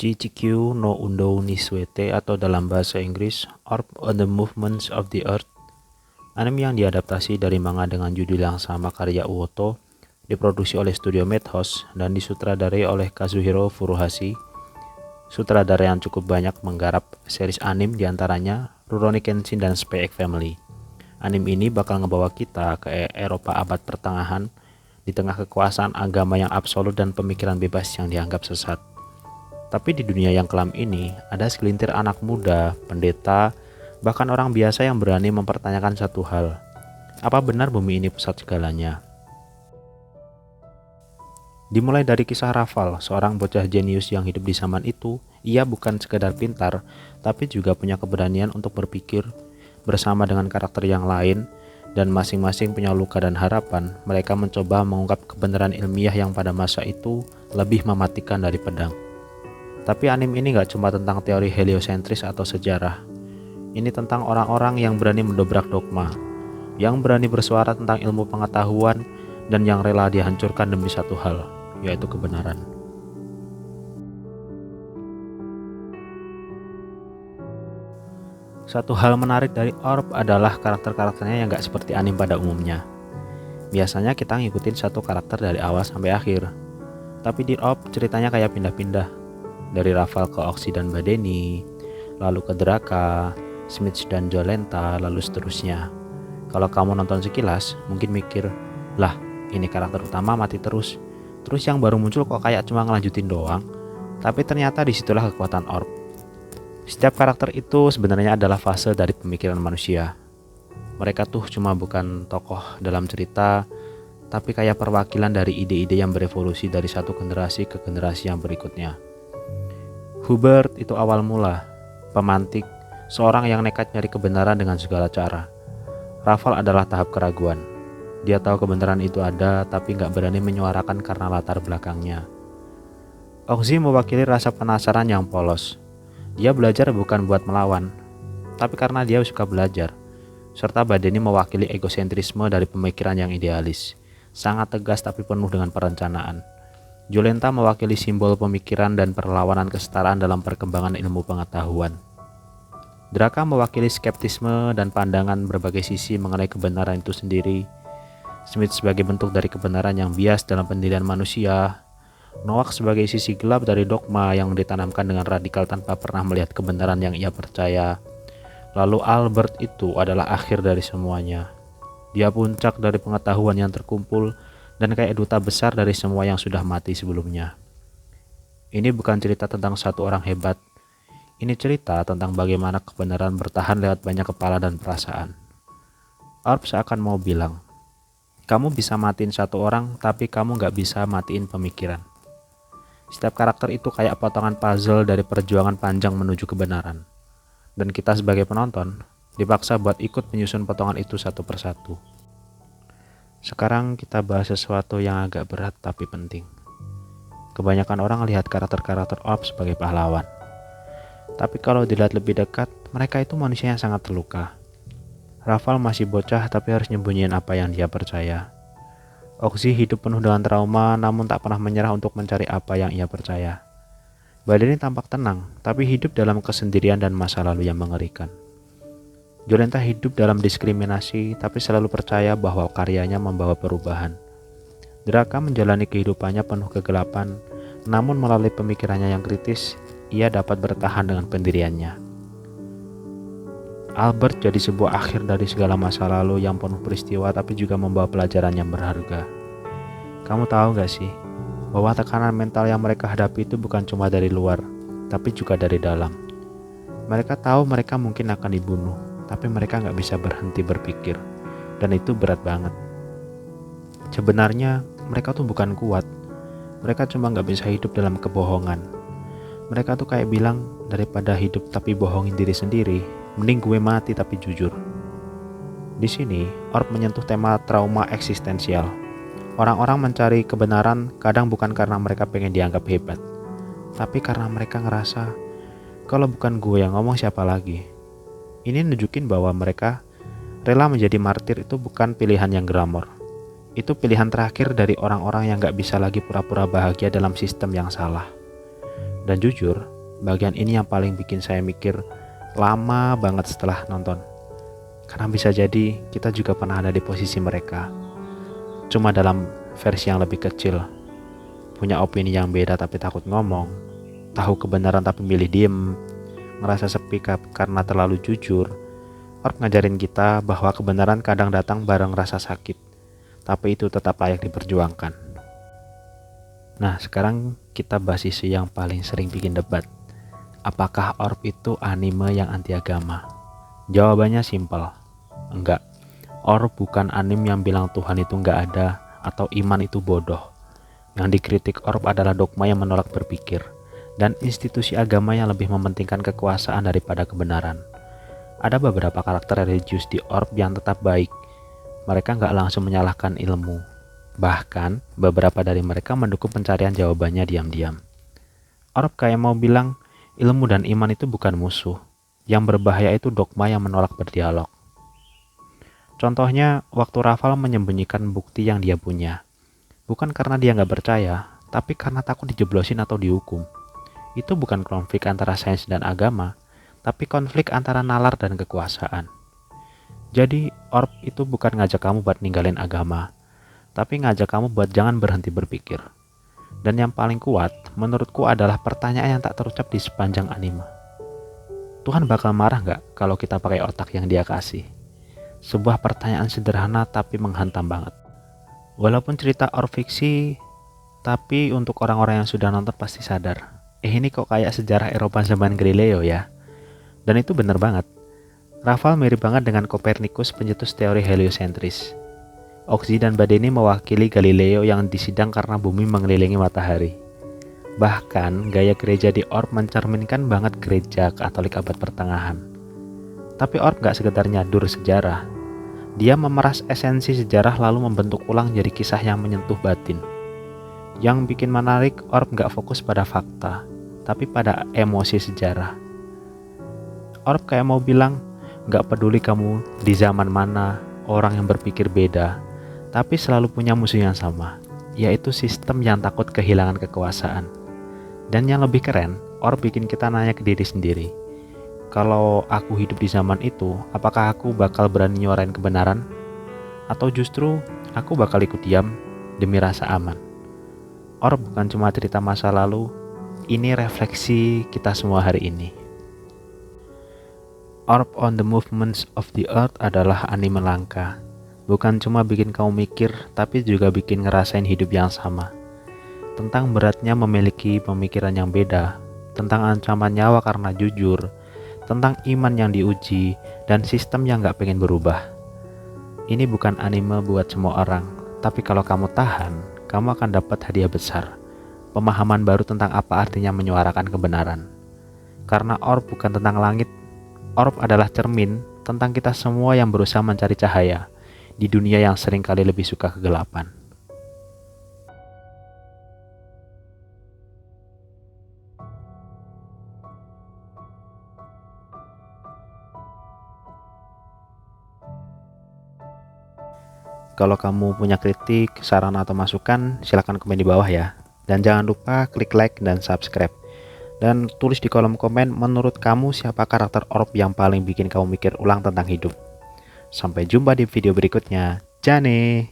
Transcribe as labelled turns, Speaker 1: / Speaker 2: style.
Speaker 1: GTQ no Undo ni Suete atau dalam bahasa Inggris Orb on the Movements of the Earth, anime yang diadaptasi dari manga dengan judul yang sama karya Uoto, diproduksi oleh studio Madhouse dan disutradarai oleh Kazuhiro Furuhashi. Sutradara yang cukup banyak menggarap series anime diantaranya Rurouni Kenshin dan Spy X Family. Anime ini bakal ngebawa kita ke Eropa abad pertengahan di tengah kekuasaan agama yang absolut dan pemikiran bebas yang dianggap sesat. Tapi di dunia yang kelam ini, ada segelintir anak muda, pendeta, bahkan orang biasa yang berani mempertanyakan satu hal. Apa benar bumi ini pusat segalanya? Dimulai dari kisah Rafal, seorang bocah jenius yang hidup di zaman itu. Ia bukan sekedar pintar, tapi juga punya keberanian untuk berpikir bersama dengan karakter yang lain, dan masing-masing punya luka dan harapan. Mereka mencoba mengungkap kebenaran ilmiah yang pada masa itu lebih mematikan dari pedang. Tapi anime ini gak cuma tentang teori heliosentris atau sejarah. Ini tentang orang-orang yang berani mendobrak dogma, yang berani bersuara tentang ilmu pengetahuan, dan yang rela dihancurkan demi satu hal, yaitu kebenaran. Satu hal menarik dari Orb adalah karakter-karakternya yang gak seperti anime pada umumnya. Biasanya kita ngikutin satu karakter dari awal sampai akhir. Tapi di Orb ceritanya kayak pindah-pindah. Dari Rafal ke Oxy dan Badeni, lalu ke Draka, Smith dan Jolenta, lalu seterusnya. Kalau kamu nonton sekilas, mungkin mikir, lah ini karakter utama mati terus yang baru muncul kok kayak cuma ngelanjutin doang. Tapi ternyata disitulah kekuatan Orb. Setiap karakter itu sebenarnya adalah fase dari pemikiran manusia. Mereka tuh cuma bukan tokoh dalam cerita, tapi kayak perwakilan dari ide-ide yang berevolusi dari satu generasi ke generasi yang berikutnya. Hubert itu awal mula, pemantik, seorang yang nekat nyari kebenaran dengan segala cara. Rafal adalah tahap keraguan. Dia tahu kebenaran itu ada, tapi gak berani menyuarakan karena latar belakangnya. Oxy mewakili rasa penasaran yang polos. Dia belajar bukan buat melawan, tapi karena dia suka belajar. Serta Badeni mewakili egosentrisme dari pemikiran yang idealis, sangat tegas tapi penuh dengan perencanaan. Jolenta mewakili simbol pemikiran dan perlawanan kesetaraan dalam perkembangan ilmu pengetahuan. Draka mewakili skeptisme dan pandangan berbagai sisi mengenai kebenaran itu sendiri. Smith sebagai bentuk dari kebenaran yang bias dalam pendirian manusia. Noak sebagai sisi gelap dari dogma yang ditanamkan dengan radikal tanpa pernah melihat kebenaran yang ia percaya. Lalu Albert itu adalah akhir dari semuanya. Dia puncak dari pengetahuan yang terkumpul dan kayak duta besar dari semua yang sudah mati sebelumnya. Ini bukan cerita tentang satu orang hebat. Ini cerita tentang bagaimana kebenaran bertahan lewat banyak kepala dan perasaan. Orb seakan mau bilang, kamu bisa matiin satu orang, tapi kamu gak bisa matiin pemikiran. Setiap karakter itu kayak potongan puzzle dari perjuangan panjang menuju kebenaran. Dan kita sebagai penonton, dipaksa buat ikut menyusun potongan itu satu persatu. Sekarang kita bahas sesuatu yang agak berat tapi penting. Kebanyakan orang lihat karakter-karakter Orb sebagai pahlawan. Tapi kalau dilihat lebih dekat, mereka itu manusia yang sangat terluka. Rafal masih bocah tapi harus nyembunyiin apa yang dia percaya. Oxy hidup penuh dengan trauma namun tak pernah menyerah untuk mencari apa yang ia percaya. Badeni tampak tenang tapi hidup dalam kesendirian dan masa lalu yang mengerikan. Jolenta hidup dalam diskriminasi tapi selalu percaya bahwa karyanya membawa perubahan. Draka menjalani kehidupannya penuh kegelapan, namun melalui pemikirannya yang kritis, ia dapat bertahan dengan pendiriannya. Albert jadi sebuah akhir dari segala masa lalu yang penuh peristiwa tapi juga membawa pelajaran yang berharga. Kamu tahu gak sih, bahwa tekanan mental yang mereka hadapi itu bukan cuma dari luar, tapi juga dari dalam. Mereka tahu mereka mungkin akan dibunuh, tapi mereka gak bisa berhenti berpikir, dan itu berat banget. Sebenarnya mereka tuh bukan kuat, mereka cuma gak bisa hidup dalam kebohongan. Mereka tuh kayak bilang, daripada hidup tapi bohongin diri sendiri, mending gue mati tapi jujur. Di sini, Orb menyentuh tema trauma eksistensial. Orang-orang mencari kebenaran kadang bukan karena mereka pengen dianggap hebat, tapi karena mereka ngerasa, kalau bukan gue yang ngomong siapa lagi. Ini nunjukin bahwa mereka rela menjadi martir itu bukan pilihan yang glamor. Itu pilihan terakhir dari orang-orang yang gak bisa lagi pura-pura bahagia dalam sistem yang salah. Dan jujur, bagian ini yang paling bikin saya mikir lama banget setelah nonton. Karena bisa jadi kita juga pernah ada di posisi mereka. Cuma dalam versi yang lebih kecil. Punya opini yang beda tapi takut ngomong. Tahu kebenaran tapi milih diem. Ngerasa sepi karena terlalu jujur. Orb ngajarin kita bahwa kebenaran kadang datang bareng rasa sakit. Tapi itu tetap layak diperjuangkan. Nah, sekarang kita bahas isu yang paling sering bikin debat. Apakah Orb itu anime yang anti agama? Jawabannya simpel. Enggak. Orb bukan anime yang bilang Tuhan itu enggak ada atau iman itu bodoh. Yang dikritik Orb adalah dogma yang menolak berpikir dan institusi agama yang lebih mementingkan kekuasaan daripada kebenaran. Ada beberapa karakter religius di Orb yang tetap baik. Mereka enggak langsung menyalahkan ilmu. Bahkan, beberapa dari mereka mendukung pencarian jawabannya diam-diam. Orb kayak mau bilang, ilmu dan iman itu bukan musuh. Yang berbahaya itu dogma yang menolak berdialog. Contohnya, waktu Raval menyembunyikan bukti yang dia punya. Bukan karena dia nggak percaya, tapi karena takut dijeblosin atau dihukum. Itu bukan konflik antara sains dan agama, tapi konflik antara nalar dan kekuasaan. Jadi, Orb itu bukan ngajak kamu buat ninggalin agama, tapi ngajak kamu buat jangan berhenti berpikir. Dan yang paling kuat, menurutku adalah pertanyaan yang tak terucap di sepanjang anime. Tuhan bakal marah nggak kalau kita pakai otak yang dia kasih? Sebuah pertanyaan sederhana tapi menghantam banget. Walaupun cerita Orb fiksi, tapi untuk orang-orang yang sudah nonton pasti sadar. Ini kok kayak sejarah Eropa zaman Galileo ya? Dan itu bener banget. Raval mirip banget dengan Kopernikus, pencetus teori heliosentris. Oksi dan Badeni mewakili Galileo yang disidang karena bumi mengelilingi matahari. Bahkan, gaya gereja di Orb mencerminkan banget gereja Katolik abad pertengahan. Tapi Orb gak sekedar nyadur sejarah. Dia memeras esensi sejarah lalu membentuk ulang jadi kisah yang menyentuh batin. Yang bikin menarik, Orb gak fokus pada fakta, tapi pada emosi sejarah. Orb kayak mau bilang, gak peduli kamu di zaman mana, orang yang berpikir beda, tapi selalu punya musuh yang sama, yaitu sistem yang takut kehilangan kekuasaan. Dan yang lebih keren, Orb bikin kita nanya ke diri sendiri. Kalau aku hidup di zaman itu, apakah aku bakal berani nyuarain kebenaran? Atau justru aku bakal ikut diam demi rasa aman? Orb bukan cuma cerita masa lalu, ini refleksi kita semua hari ini. Orb on the Movements of the Earth adalah anime langka. Bukan cuma bikin kamu mikir, tapi juga bikin ngerasain hidup yang sama. Tentang beratnya memiliki pemikiran yang beda, tentang ancaman nyawa karena jujur, tentang iman yang diuji, dan sistem yang gak pengen berubah. Ini bukan anime buat semua orang, tapi kalau kamu tahan, kamu akan dapat hadiah besar. Pemahaman baru tentang apa artinya menyuarakan kebenaran. Karena Orb bukan tentang langit, Orb adalah cermin tentang kita semua yang berusaha mencari cahaya di dunia yang seringkali lebih suka kegelapan. Kalau kamu punya kritik, saran atau masukan, silahkan komen di bawah ya. Dan jangan lupa klik like dan subscribe. Dan tulis di kolom komen menurut kamu siapa karakter Orb yang paling bikin kamu mikir ulang tentang hidup. Sampai jumpa di video berikutnya. Jane!